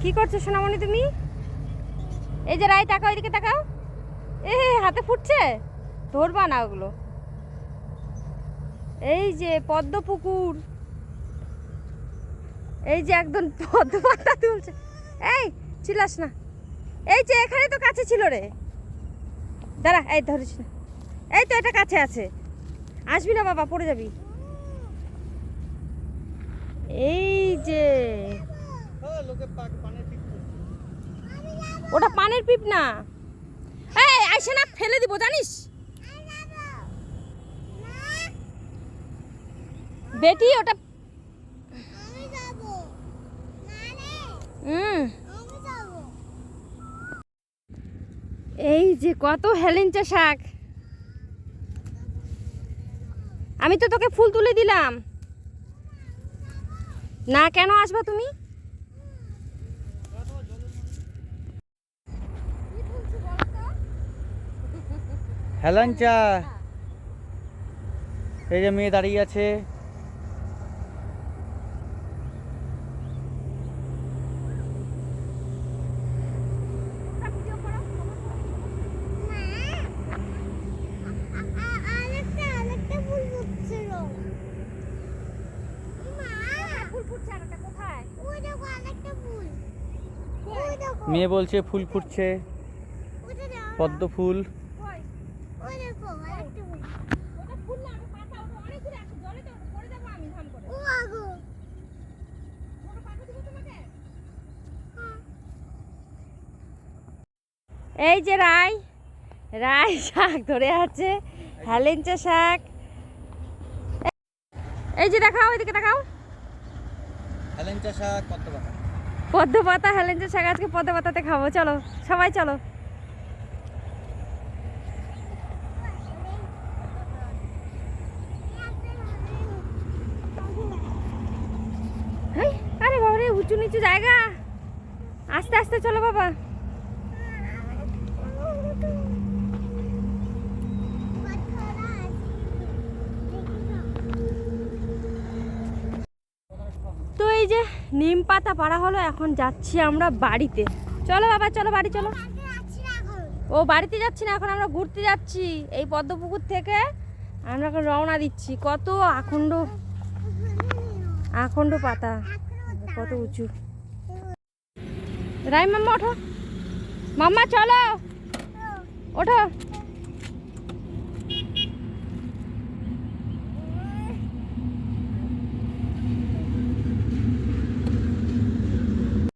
কি করছো সোনামণি তুমি? এই যে রায়, তাকাও, এদিকে তাকাও। হাতে ফুটছে, ধরবা না ওগুলো। এই যে পদ্ম পুকুর, এই যে একদম পদ্ম পাতা তুলছে। এই চিল্লাস না, এই যে এখানে তো কাছে ছিল রে। দাঁড়া, এই ধরিস না, এই তো এটা কাছে আছে, আসবি না বাবা, পড়ে যাবি। এই যে ওটা পানের পিপ না, এই আইসে না, ফেলে দিব জানিস বেটি, ওটা এই যে কত হেলেঞ্চা শাক। আমি তো তোকে ফুল তুলে দিলাম না, কেন আসবা তুমি? হেলেঞ্চা, এই যে মেয়ে দাঁড়িয়ে আছে। মেয়ে বলছে ফুল ফুটছে, পদ্ম ফুল। এই যে রায়, রায় শাক ধরে আছে, হেলেঞ্চা শাক। এই যে দেখাও, এদিকে দেখাও, হেলেঞ্চা শাক, পদ্ম পাতা। পদ্ম পাতা, হেলেঞ্চা শাক, আজকে পদ্ম পাতাতে খাবো। চলো সবাই চলো। আরে বাবা রে, উঁচু নিচু জায়গা, আস্তে আস্তে চলো বাবা। তো এই যে নিম পাতা পাড়া হলো, এখন যাচ্ছি আমরা বাড়িতে। চলো বাবা, চলো বাড়ি চলো। ও বাড়িতে যাচ্ছি না, এখন আমরা ঘুরতে যাচ্ছি। এই পদ্মপুকুর থেকে আমরা এখন রওনা দিচ্ছি। কত আখণ্ড আখণ্ড পাতা, কত উঁচু। রাই মাম্মা ওঠো, মাম্মা চলো, ওঠো।